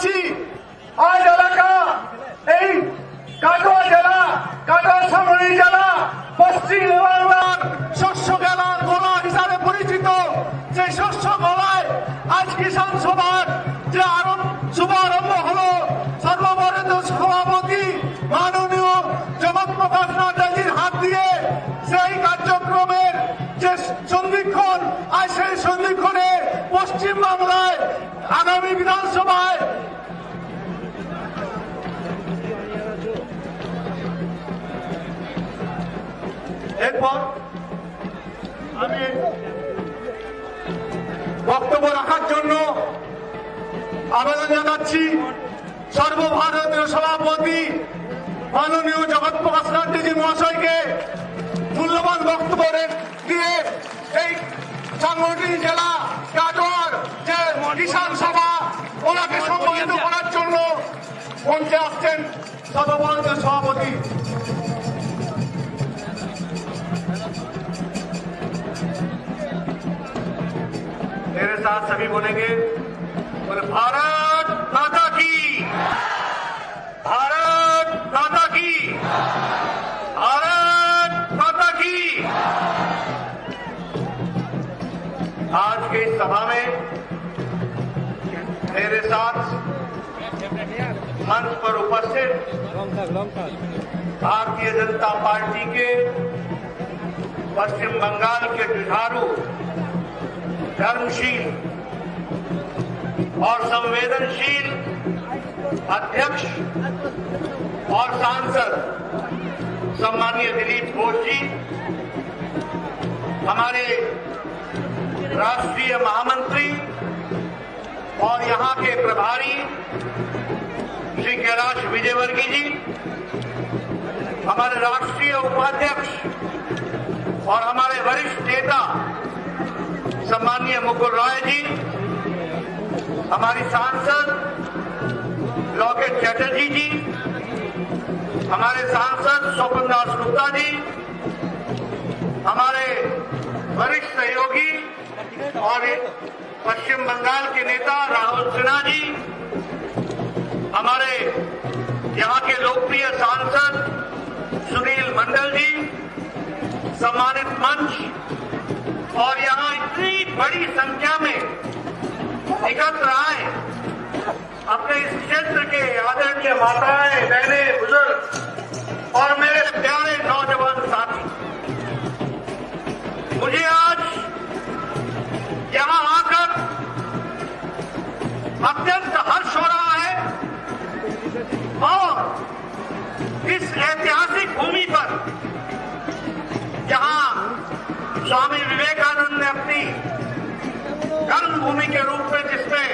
জানাচ্ছি আজ এলাকা এই কাটোয়া জেলা, কাটোয়া সামরি জেলা পশ্চিম বাংলার শস্য গেলার গোলা হিসাবে পরিচিত। সেই শস্য গলায় আজ কিষাণ সভার যে শুভারম্ভ হলো, সর্বভারতীয় সভাপতি মাননীয় জগৎপ্রকাশ নাড্ডাজির হাত দিয়ে সেই কার্যক্রমের যে সন্ধিক্ষণ, আজ সেই সন্ধিক্ষণে পশ্চিম বাংলায় আগামী বিধানসভায় এরপর আমি বক্তব্য রাখার জন্য আবেদন জানাচ্ছি সর্বভারতীয় সভাপতি মাননীয় জগৎপ্রকাশ নাড্ডাজি মহাশয়কে মূল্যবান বক্তব্য দিয়ে এই সাংগঠনিক জেলা কাটোয়ার যে কিষাণ সভা ওনাকে সম্মানিত করার জন্য মঞ্চে আসছেন সর্বভারতীয় সভাপতি। मेरे साथ सभी बोलेंगे, बोले भारत माता की, भारत माता की, भारत माता की। आज के इस सभा में मेरे साथ मंच पर उपस्थित भारतीय जनता पार्टी के पश्चिम बंगाल के जुझारू, धर्मशील और संवेदनशील अध्यक्ष और सांसद सम्मानीय दिलीप घोष जी, हमारे राष्ट्रीय महामंत्री और यहां के प्रभारी श्री कैलाश विजयवर्गीय जी, हमारे राष्ट्रीय उपाध्यक्ष और हमारे वरिष्ठ नेता सम्मानीय मुकुल रॉय जी, हमारी सांसद लॉकेट चैटर्जी जी, हमारे सांसद स्वपन दास गुप्ता जी, हमारे वरिष्ठ सहयोगी और पश्चिम बंगाल के नेता राहुल सिन्हा जी, हमारे यहाँ के लोकप्रिय सांसद सुनील मंडल जी, सम्मानित मंच और यहाँ इतनी बड़ी संख्या में एकत्र आए अपने इस क्षेत्र के आदरणीय माताएं, बहनें, बुजुर्ग और मेरे प्यारे नौजवान साथी, मुझे आज यहाँ आकर अत्यंत हर्ष हो रहा है और इस ऐतिहासिक भूमि पर जहाँ स्वामी विवेकानंद ने अपनी कर्मभूमि के रूप में जिसमें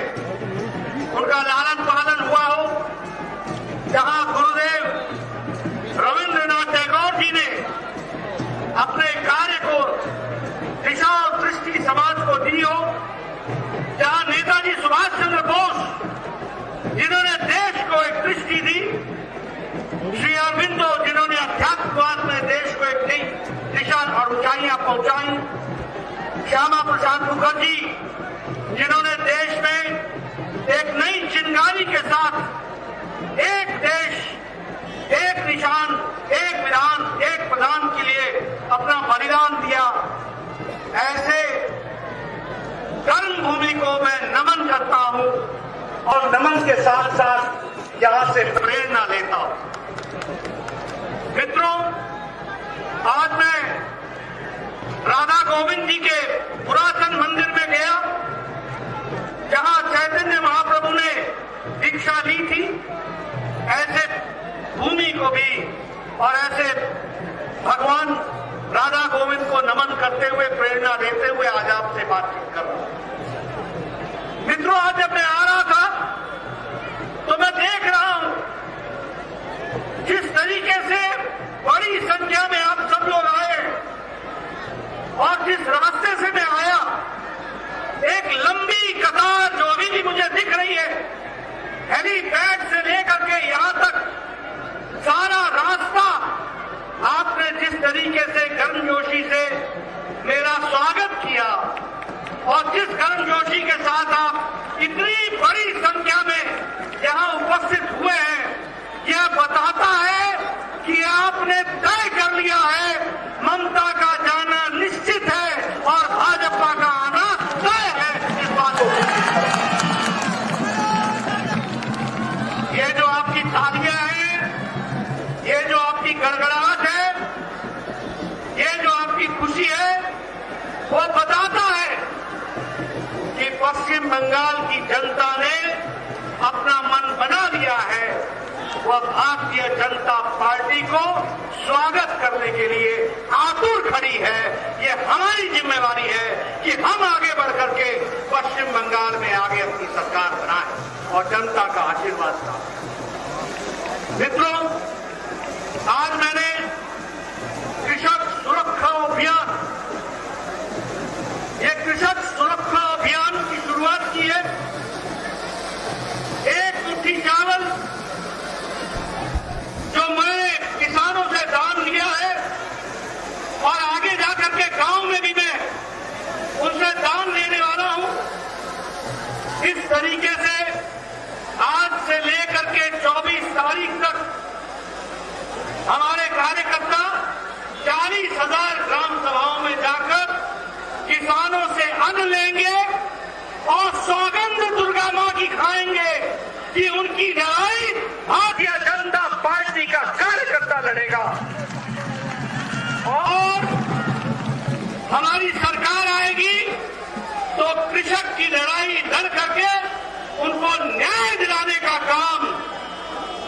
उनका लालन पालन हुआ हो, जहां गुरुदेव रविंद्रनाथ टैगोर जी ने अपने कार्य को दिशा और दृष्टि समाज को दी हो, जहां नेताजी सुभाष चंद्र बोस जिन्होंने देश को एक दृष्टि दी, श्री अरविंदो जिन्होंने अध्यात्मवाद में देश को एक नई दिशा और ऊंचाइयां पहुंचाई, श्यामा प्रसाद मुखर्जी जिन्होंने देश में एक नई चिंगारी के साथ एक देश, एक निशान, एक विधान, एक प्रधान के लिए अपना बलिदान दिया, ऐसे कर्मभूमि को मैं नमन करता हूं और नमन के साथ साथ यहां से प्रेरणा लेता हूं। मित्रों, आज मैं राधा गोविंद जी के पुरातन मंदिर में गया, जहां चैतन्य महाप्रभु ने दीक्षा ली थी। ऐसे भूमि को भी और ऐसे भगवान राधा गोविंद को नमन करते हुए, प्रेरणा देते हुए आज आपसे बातचीत कर रहा हूं। मित्रों, आज जब मैं आ रहा था तो मैं देख रहा हूं जिस तरीके से बड़ी संख्या में आप सब लोग आए और जिस रास्ते से मैं आया, एक लंबी कतार जो अभी भी मुझे दिख रही है, हेलीपैड से लेकर के यहां तक सारा रास्ता आपने जिस तरीके से गर्मजोशी से मेरा स्वागत किया और जिस गर्मजोशी के साथ आप इतनी बड़ी संख्या में यहाँ उपस्थित हुए हैं, यह बताता है कि आपने तय कर लिया है ममता का जाना निश्चित है और भाजपा का आना तय है। इस बात को ये जो आपकी तालियां हैं, ये जो आपकी गड़गड़ाहट है, ये जो आपकी खुशी है, वो बताता है कि पश्चिम बंगाल की जनता ने अपना मन बना लिया है। वह भारतीय जनता पार्टी को स्वागत करने के लिए आतुर खड़ी है। ये हमारी जिम्मेवारी है कि हम आगे बढ़ करके पश्चिम बंगाल में आगे अपनी सरकार बनाएं और जनता का आशीर्वाद प्राप्त। मित्रों, आज मैंने कृषक सुरक्षा अभियान, ये कृषक सुरक्षा अभियान की शुरुआत की है। एक मुट्ठी चावल जो मैंने किसानों से दान लिया है और आगे जाकर के गांव में भी मैं उनसे दान लेने वाला हूं, इस तरीके से आज से लेकर के 24 तारीख तक हमारे कार्यकर्ता 40,000 ग्राम सभाओं में जाकर किसानों से अन्न लेंगे और सौगंध दुर्गा मां की खाएंगे कि उनकी लड़ाई भारतीय जनता पार्टी का कार्यकर्ता लड़ेगा और हमारी सरकार आएगी तो कृषक की लड़ाई लड़ करके उनको न्याय दिलाने का काम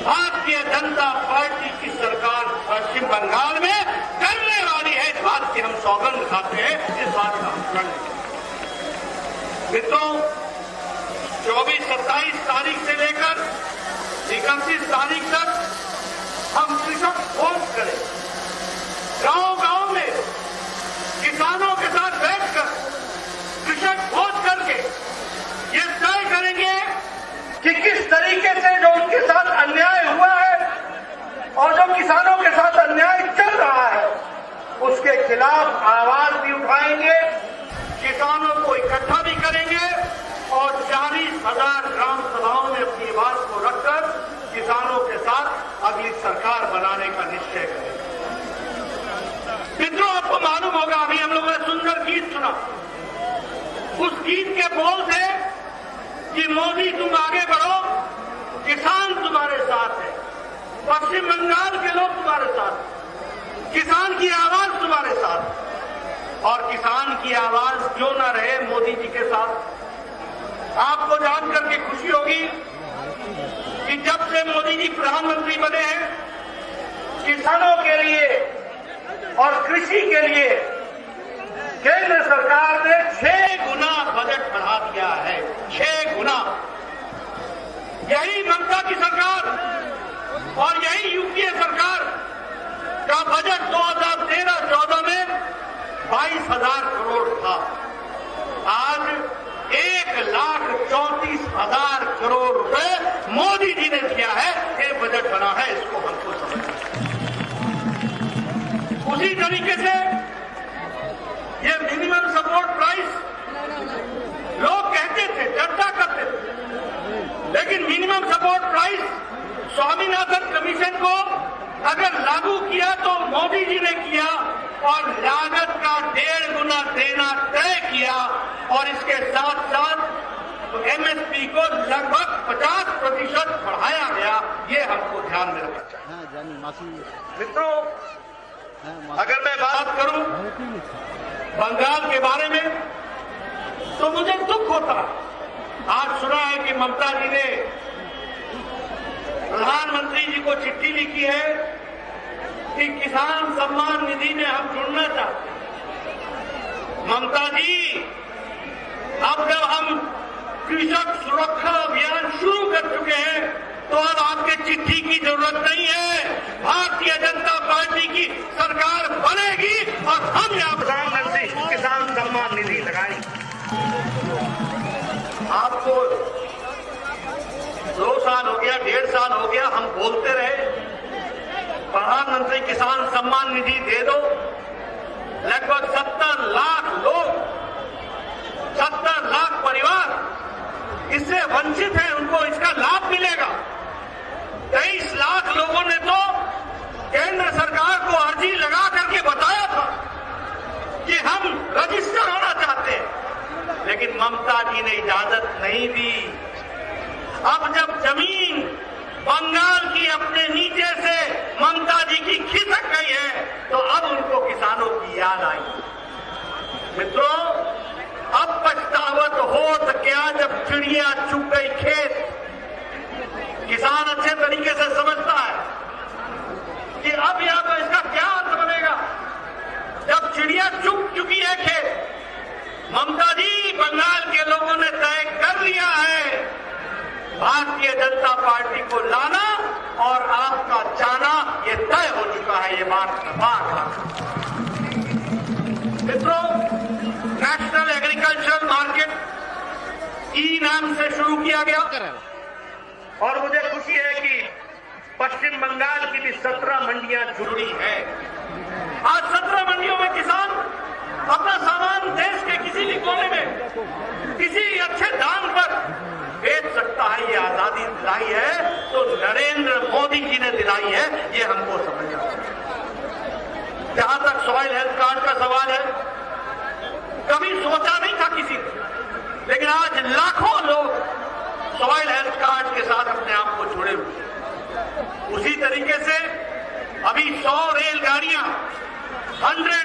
भारतीय जनता पार्टी की सरकार पश्चिम बंगाल में करने वाली है। इस बात की हम सौगंध खाते हैं, इस बात का हम प्रण लेते हैं। मित्रों, 24-27 तारीख से लेकर 31 तारीख तक हम कृषक भोज करें। गांव-गांव में किसानों के साथ बैठकर कृषक भोज करके ये तय करेंगे कि किस तरीके से जो उनके साथ अन्याय हुआ है और जो किसानों के साथ अन्याय चल रहा है उसके खिलाफ आवाज भी उठाएंगे, किसानों को इकट्ठा भी करेंगे और 40,000 ग्राम सभाओं में अपनी बात को रखकर किसानों के साथ अगली सरकार बनाने का निश्चय करेंगे। मित्रों, आपको मालूम होगा अभी हम लोगों ने सुंदर गीत सुना। उस गीत के बोल थे कि मोदी तुम आगे बढ़ो, किसान तुम्हारे साथ है, पश्चिम बंगाल के लोग तुम्हारे साथ, किसान की आवाज तुम्हारे साथ। और किसान की आवाज क्यों न रहे मोदी जी के साथ। आपको जानकर के खुशी होगी कि जब से मोदी जी प्रधानमंत्री बने हैं, किसानों के लिए और कृषि के लिए केंद्र सरकार ने 6 गुना बजट बढ़ा दिया है। 6 गुना। यही ममता की सरकार और यही यूपीए सरकार का बजट 2013-14 में 22,000 करोड़ था। आज 1,34,000 करोड़ रुपए मोदी जी ने दिया है। ये बजट बना है, इसको हमको समझना है। उसी तरीके से ये मिनिमम सपोर्ट प्राइस लोग कहते थे, चर्चा करते थे, लेकिन minimum support price Swaminathan commission को अगर लागू किया तो मोदी जी ने किया और लागत का 1.5 गुना देना तय किया और इसके साथ साथ एमएसपी को लगभग 50% बढ़ाया गया। ये हमको ध्यान में रखना चाहिए। मित्रों, अगर मैं बात करूं बंगाल के बारे में तो मुझे दुख होता। आज सुना है कि ममता जी ने प्रधानमंत्री जी को चिट्ठी लिखी है कि किसान सम्मान निधि में हम जुड़ना चाहते हैं। ममता जी, अब जब हम कृषक सुरक्षा अभियान शुरू कर चुके हैं तो अब आपके चिट्ठी की जरूरत नहीं है। भारतीय जनता पार्टी की सरकार बनेगी और हम यहाँ प्रधानमंत्री किसान सम्मान निधि लगाएंगे। आपको 2 साल हो गया, 1.5 साल हो गया, हम बोलते रहे प्रधानमंत्री किसान सम्मान निधि दे दो। लगभग 70 लाख लोग, 70 लाख परिवार इससे वंचित हैं। उनको इसका लाभ मिलेगा। 23 लाख लोगों ने तो केंद्र सरकार को अर्जी लगा करके बताया था कि हम रजिस्टर होना चाहते हैं, लेकिन ममता जी ने इजाजत नहीं दी। अब जब जमीन बंगाल की अपने नीचे से ममता जी की खिसक गई है, तो अब उनको किसानों की याद आई। मित्रों, अब पछतावत होत क्या जब चिड़िया चुग गई खेत। किसान अच्छे तरीके से समझता है कि अब या तो इसका क्या अर्थ बनेगा। जब चिड़िया चुग चुकी है खेत, ममता जी बंगाल के लोगों ने तय कर लिया है भारतीय जनता पार्टी को लाना और आपका जाना, ये तय हो चुका है। ये बात मित्रों, नेशनल एग्रीकल्चर मार्केट ई नाम से शुरू किया गया और मुझे खुशी है कि पश्चिम बंगाल की भी 17 मंडियां जुड़ी हैं। आज 17 मंडियों में किसान अपना सामान देश के किसी भी कोने में किसी अच्छे दाम पर बेच सकता है। ये आजादी दिलाई है तो नरेंद्र मोदी जी ने दिलाई है, ये हमको समझना चाहिए। जहां तक सॉइल हेल्थ कार्ड का सवाल है, कभी सोचा नहीं था किसी ने, लेकिन आज लाखों लोग सॉइल हेल्थ कार्ड के साथ अपने आप को जुड़े हुए। उसी तरीके से अभी 100 रेलगाड़ियां 100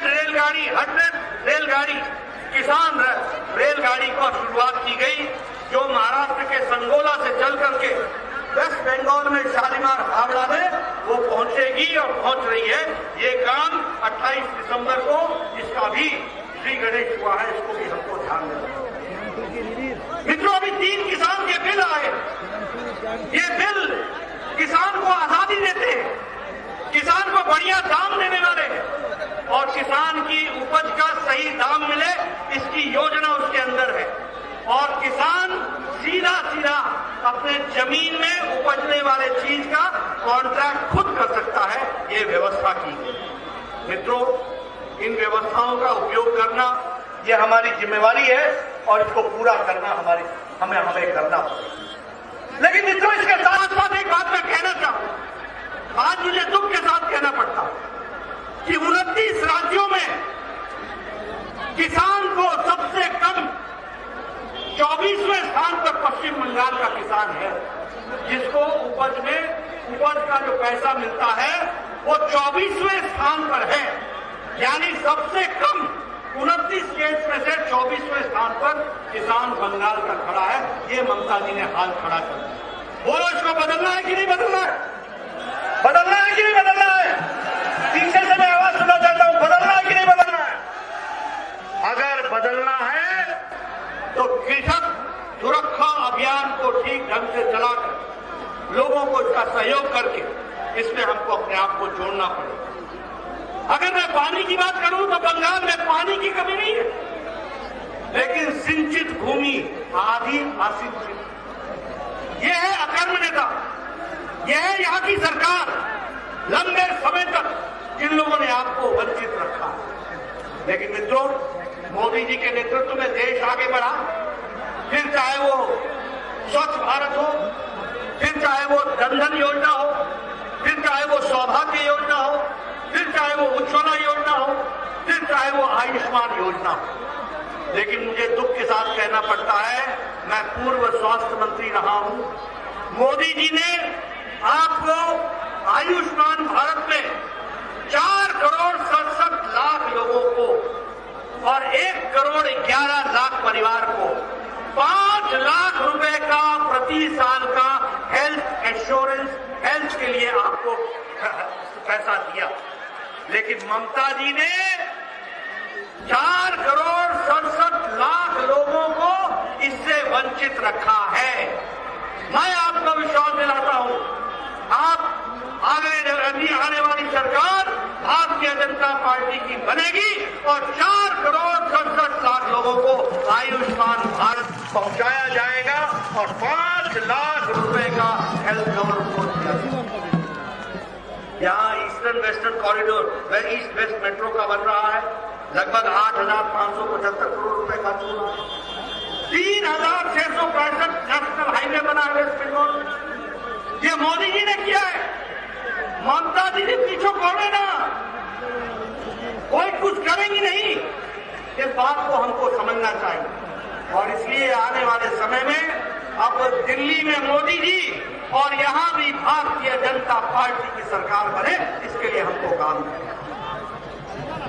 रेलगाड़ी किसान रेलगाड़ी को शुरुआत की गई, जो महाराष्ट्र के संगोला से चल करके वेस्ट बंगाल में शालीमार हावड़ा में वो पहुंचेगी और पहुंच रही है। ये काम 28 दिसंबर को इसका भी श्री गणेश हुआ है, इसको भी हमको ध्यान देना। मित्रों, अभी 3 किसान के बिल आए। ये बिल किसान को आजादी देते हैं, किसान को बढ़िया दाम देने वाले और किसान की उपज का सही दाम मिले, इसकी योजना उसके अंदर है। और किसान सीधा सीधा अपने जमीन में उपजने वाले चीज का कॉन्ट्रैक्ट खुद कर सकता है। ये व्यवस्था की गई। मित्रों, इन व्यवस्थाओं का उपयोग करना ये हमारी जिम्मेवारी है और इसको पूरा करना हमें करना पड़ेगा। लेकिन मित्रों, इसके साथ साथ एक बात मैं कहना चाहूं। आज मुझे दुख के साथ कहना पड़ता कि 29 राज्यों में किसान को सबसे कम 24वें स्थान पर पश्चिम बंगाल का किसान है, जिसको उपज का जो पैसा मिलता है वो 24वें स्थान पर है। यानी सबसे कम 29 स्टेट में से 24वें स्थान पर किसान बंगाल का खड़ा है। ये ममता जी ने हाल खड़ा कर दिया। बोलो, इसको बदलना है कि नहीं बदलना है? बदलना है कि नहीं बदलना है? पीछे से मैं आवाज सुनना चाहता हूं, बदलना है कि नहीं बदलना है? अगर बदलना है तो कृषक सुरक्षा अभियान को ठीक ढंग से चलाकर लोगों को इसका सहयोग करके इसमें हमको अपने आप को जोड़ना पड़ेगा। अगर मैं पानी की बात करूं तो बंगाल में पानी की कमी नहीं है, लेकिन सिंचित भूमि आधी असिंचित। यह है अकर्मण्यता, यह है यहां की सरकार लंबे समय तक जिन लोगों ने आपको वंचित रखा। लेकिन मित्रों, मोदी जी के नेतृत्व में देश आगे बढ़ा। फिर चाहे वो स्वच्छ भारत हो, फिर चाहे वो जनधन योजना हो, फिर चाहे वो सौभाग्य योजना हो, फिर चाहे वो उज्ज्वला योजना हो, फिर चाहे वो आयुष्मान योजना हो। लेकिन मुझे दुख के साथ कहना पड़ता है, मैं पूर्व स्वास्थ्य मंत्री रहा हूं। मोदी जी ने आपको आयुष्मान भारत में 4 करोड़ 67 लाख लोगों को और 1 करोड़ 11 लाख परिवार को 5 लाख रुपए का प्रति साल का हेल्थ इंश्योरेंस, हेल्थ के लिए आपको पैसा दिया। लेकिन ममता जी ने 4 करोड़ 67 लाख लोगों को इससे वंचित रखा है। मैं आपको विश्वास दिलाता हूं, आप आने वाली सरकार भारतीय जनता पार्टी की बनेगी और 4 करोड़ 67 लाख लोगों को आयुष्मान भारत पहुंचाया जाएगा और 5 लाख रुपए का हेल्थ कवर को दिया जाएगा। यहाँ eastern western corridor east west metro का बन रहा है, लगभग 8,575 करोड़ रुपए खर्च हो रहा है। 3,665 नेशनल हाईवे बना है वेस्ट बंगाल में। ये मोदी जी ने किया है, ममता दीदी पीछे पड़े ना, कोई कुछ करेंगी नहीं। इस बात को हमको समझना चाहिए और इसलिए आने वाले समय में अब दिल्ली में मोदी जी और यहां भी भारतीय जनता पार्टी की सरकार बने, इसके लिए हमको काम करना।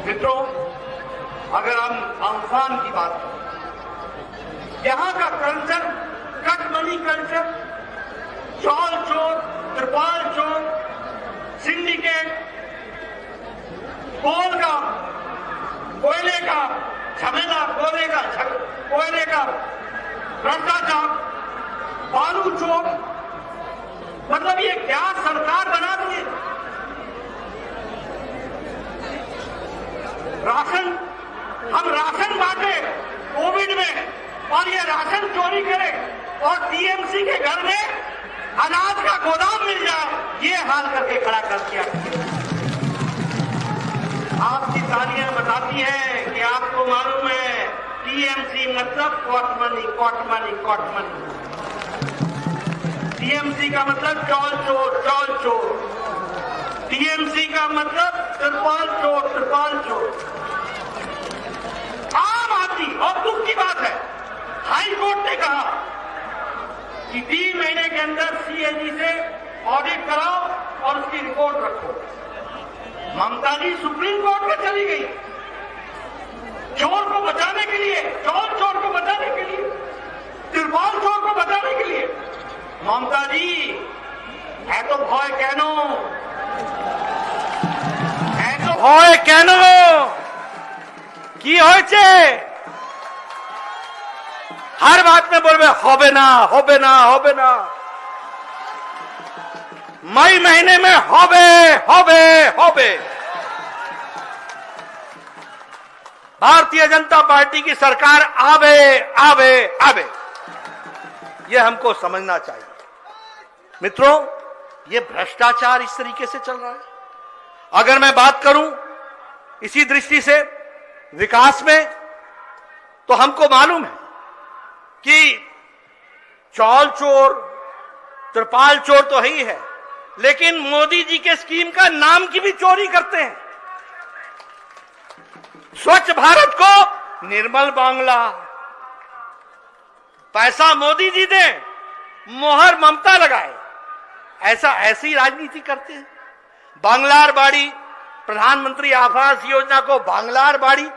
मित्रों, अगर हम अम्फान की बात करें, यहां का कल्चर कटमनी कल्चर, चौल चोर, त्रिपाल चोर, सिंडिकेट, कोल का, कोयले का झमेला, कोयले का भ्रष्टाचार, बालू चोर, मतलब ये क्या सरकार बना दी है। राशन, हम राशन बांटे कोविड में और ये राशन चोरी करे और टीएमसी के घर में अनाज का गोदाम मिल जाए, ये हाल करके खड़ा कर दिया। आपकी तालियां बताती हैं कि आपको मालूम है टीएमसी मतलब कॉटमनी, कॉटमनी, कॉटमनी। टीएमसी का मतलब चौल चोर, चौल चोर। टीएमसी का मतलब त्रिपाल चोर, त्रिपाल चोर। आम आदमी, और दुख की बात है, हाई कोर्ट ने कहा कि 3 महीने के अंदर सीएजी से ऑडिट कराओ और उसकी रिपोर्ट रखो। ममता जी सुप्रीम कोर्ट में चली गई चोर को बचाने के लिए, चोर चोर को बचाने के लिए, त्रिपाल चोर को बचाने के लिए। ममता जी এত ভয় কেন, এত ভয় কেন, কি হয়েছে? हर बात में बोलबे होबे ना, होबे ना, होबे ना। मई महीने में होबे, होबे, होबे। भारतीय जनता पार्टी की सरकार आवे, आवे, आवे। यह हमको समझना चाहिए। मित्रों, यह भ्रष्टाचार इस तरीके से चल रहा है। अगर मैं बात करूं इसी दृष्टि से विकास में, तो हमको मालूम है कि चौल चोर, त्रिपाल चोर तो ही है, लेकिन मोदी जी के स्कीम का नाम की भी चोरी करते हैं। स्वच्छ भारत को निर्मल बांग्ला, पैसा मोदी जी दे, मोहर ममता लगाए, ऐसी राजनीति करते हैं। बांग्लार बाड़ी, प्रधानमंत्री आवास योजना को बांग्लार बाड़ी,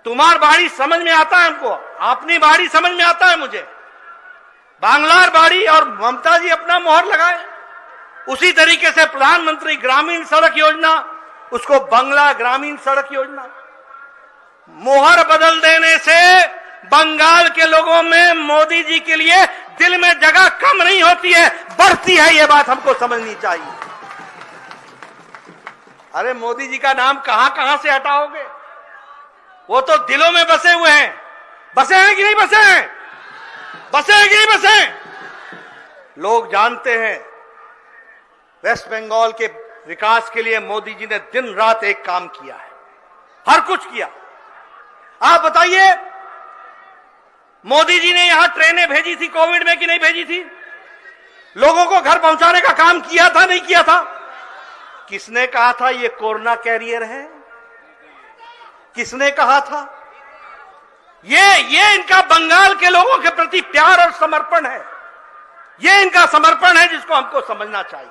तुम्हार बाड़ी समझ में आता है हमको, अपनी बाड़ी समझ में आता है मुझे। बांग्लार बाड़ी और ममता जी अपना मोहर लगाए। उसी तरीके से प्रधानमंत्री ग्रामीण सड़क योजना, उसको बांग्ला ग्रामीण सड़क योजना। मोहर बदल देने से बंगाल के लोगों में मोदी जी के लिए दिल में जगह कम नहीं होती है, बढ़ती है। यह बात हमको समझनी चाहिए। अरे मोदी जी का नाम कहां कहां से हटाओगे? वो तो दिलों में बसे हुए हैं। बसे हैं कि नहीं बसे हैं? बसे हैं कि नहीं बसे हैं? लोग जानते हैं वेस्ट बंगाल के विकास के लिए मोदी जी ने दिन रात एक काम किया है, हर कुछ किया। आप बताइए, मोदी जी ने यहां ट्रेनें भेजी थी कोविड में कि नहीं भेजी थी? लोगों को घर पहुंचाने का काम किया था, नहीं किया था? किसने कहा था ये कोरोना कैरियर है? किसने कहा था? ये इनका बंगाल के लोगों के प्रति प्यार और समर्पण है। ये इनका समर्पण है जिसको हमको समझना चाहिए।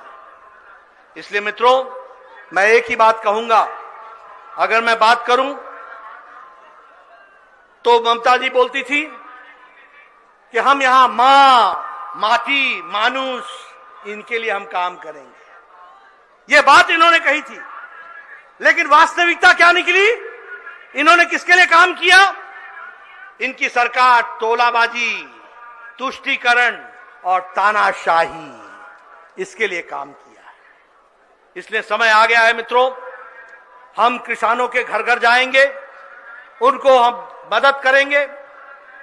इसलिए मित्रों, मैं एक ही बात कहूंगा। अगर मैं बात करूं तो ममता जी बोलती थी कि हम यहां मां, माटी, मानुष, इनके लिए हम काम करेंगे। यह बात इन्होंने कही थी, लेकिन वास्तविकता क्या निकली? इन्होंने किसके लिए काम किया? इनकी सरकार तोलाबाजी, तुष्टीकरण और तानाशाही, इसके लिए काम किया है। इसलिए समय आ गया है मित्रों, हम किसानों के घर घर जाएंगे, उनको हम मदद करेंगे।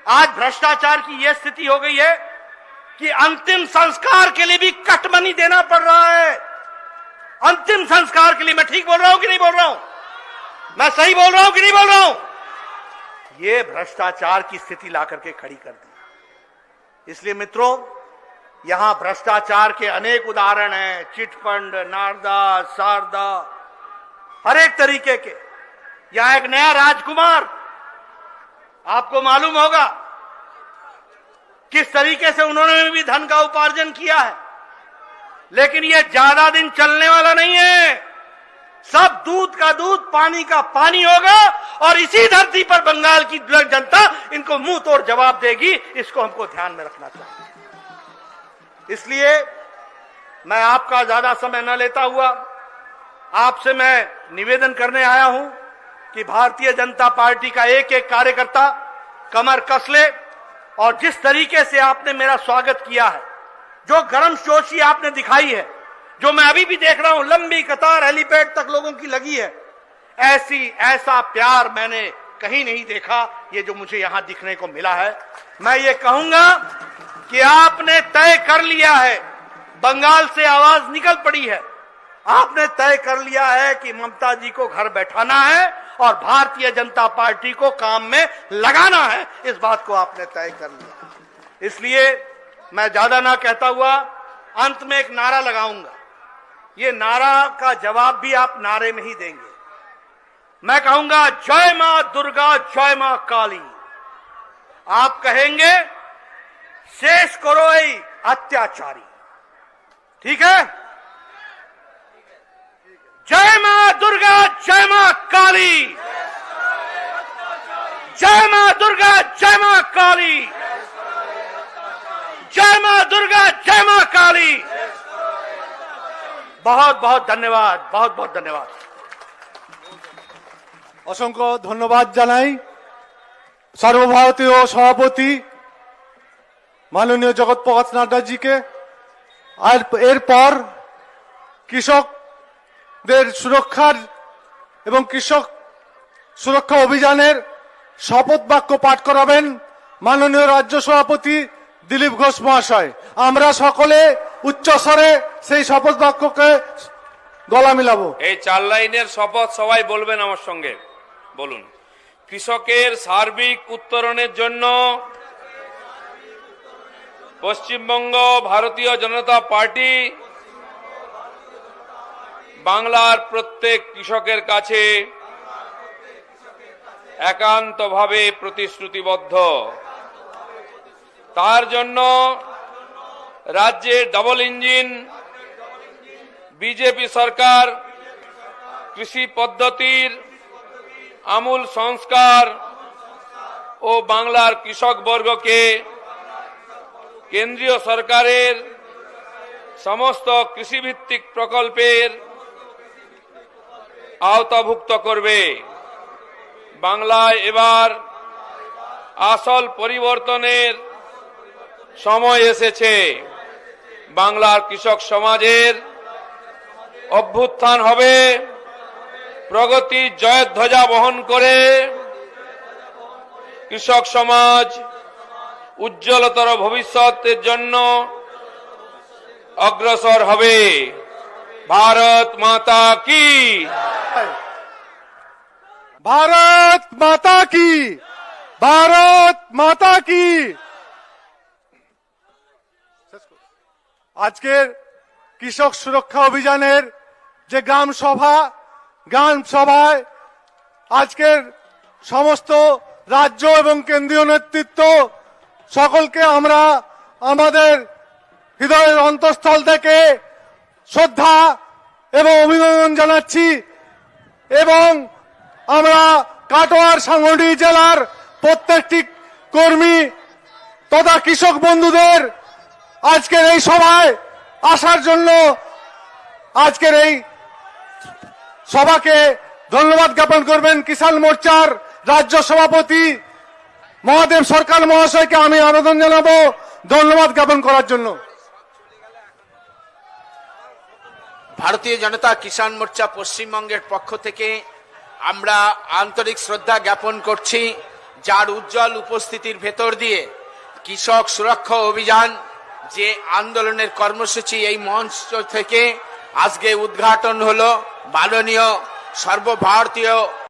आज भ्रष्टाचार की यह स्थिति हो गई है कि अंतिम संस्कार के लिए भी कटमनी देना पड़ रहा है। अंतिम संस्कार के लिए। मैं ठीक बोल रहा हूं कि नहीं बोल रहा हूं? मैं सही बोल रहा हूं कि नहीं बोल रहा हूं? ये भ्रष्टाचार की स्थिति ला करके खड़ी कर दी। इसलिए मित्रों, यहां भ्रष्टाचार के अनेक उदाहरण हैं, चिटफंड, नारदा, शारदा, हर एक तरीके के। यहां एक नया राजकुमार, आपको मालूम होगा किस तरीके से उन्होंने भी धन का उपार्जन किया है, लेकिन यह ज्यादा दिन चलने वाला नहीं है। सब दूध का दूध, पानी का पानी होगा और इसी धरती पर बंगाल की जनता इनको मुंह तोड़ जवाब देगी। इसको हमको ध्यान में रखना चाहिए। इसलिए मैं आपका ज्यादा समय न लेता हुआ आपसे मैं निवेदन करने आया हूं कि भारतीय जनता पार्टी का एक एक कार्यकर्ता कमर कस ले और जिस तरीके से आपने मेरा स्वागत किया है, जो गर्मजोशी आपने दिखाई है, जो मैं अभी भी देख रहा हूं, लंबी कतार हेलीपैड तक लोगों की लगी है, ऐसा प्यार मैंने कहीं नहीं देखा, ये जो मुझे यहां दिखने को मिला है। मैं ये कहूंगा कि आपने तय कर लिया है, बंगाल से आवाज निकल पड़ी है, आपने तय कर लिया है कि ममता जी को घर बैठाना है और भारतीय जनता पार्टी को काम में लगाना है। इस बात को आपने तय कर लिया। इसलिए मैं ज्यादा ना कहता हुआ अंत में एक नारा लगाऊंगा। ये नारा का जवाब भी आप नारे में ही देंगे। मैं कहूंगा, जय मां दुर्गा, जय मां काली। आप कहेंगे, शेष करो ऐ अत्याचारी। ठीक है? जय मां दुर्गा, जय मां काली। जय मां दुर्गा, जय मां काली। जय मां दुर्गा, जय मां काली। बहुत बहुत धन्यवाद, बहुत बहुत धन्यवाद। অসংখ্য ধন্যবাদ জানাই সর্বভারতীয় সভাপতি মাননীয় জগৎ প্রকাশ নাড্ডাজিকে। আর এরপর কৃষকদের সুরক্ষার এবং কৃষক সুরক্ষা অভিযানের শপথ বাক্য পাঠ করাবেন মাননীয় রাজ্য সভাপতি দিলীপ ঘোষ মহাশয়। আমরা সকলে উচ্চস্বরে সেই শপথ বাক্যকে গলা মিলাবো। এই 4 লাইনের শপথ সবাই বলবেন আমার সঙ্গে। বলুন। কৃষকের সার্বিক উত্তরণের জন্য পশ্চিমবঙ্গ ভারতীয় জনতা পার্টি বাংলার প্রত্যেক কৃষকের কাছে একান্তভাবে প্রতিশ্রুতিবদ্ধ। তার জন্য রাজ্যের ডবল ইঞ্জিন বিজেপি সরকার কৃষি পদ্ধতির আমূল সংস্কার ও বাংলার কৃষকবর্গকে কেন্দ্রীয় সরকারের সমস্ত কৃষিভিত্তিক প্রকল্পের আওতাভুক্ত করবে। বাংলায় এবার আসল পরিবর্তনের সময় এসেছে। বাংলার কৃষক সমাজের অভ্যুত্থান হবে। প্রগতির জয়ধ্বজা বহন করে কৃষক সমাজ উজ্জ্বলতর ভবিষ্যতের জন্য অগ্রসর হবে। ভারত মাতা কি, ভারত মাতা কি, ভারত মাতা কি। আজকের কৃষক সুরক্ষা অভিযানের যে গ্রাম সভায় আজকের সমস্ত রাজ্য এবং কেন্দ্রীয় নেতৃত্ব সকলকে আমরা আমাদের হৃদয়ের অন্তঃস্থল থেকে শ্রদ্ধা এবং অভিনন্দন জানাচ্ছি এবং আমরা কাটোয়ার সাংগঠনিক জেলার প্রত্যেকটি কর্মী তথা কৃষক বন্ধুদের আজকের এই সভায় আসার জন্য আজকের এই সভাকে ধন্যবাদ জ্ঞাপন করবেন কিষাণ মোর্চার রাজ্য সভাপতি মহাদেব সরকার মহাশয়কে আমি আবেদন জানাবো ধন্যবাদ জ্ঞাপন করার জন্য। ভারতীয় জনতা কিষাণ মোর্চা পশ্চিমবঙ্গের পক্ষ থেকে আমরা আন্তরিক শ্রদ্ধা জ্ঞাপন করছি, যার উজ্জ্বল উপস্থিতির ভেতর দিয়ে কৃষক সুরক্ষা অভিযান যে আন্দোলনের কর্মসূচি এই মঞ্চ থেকে আজকে উদ্ঘাটন হলো। মাননীয় সর্বভারতীয়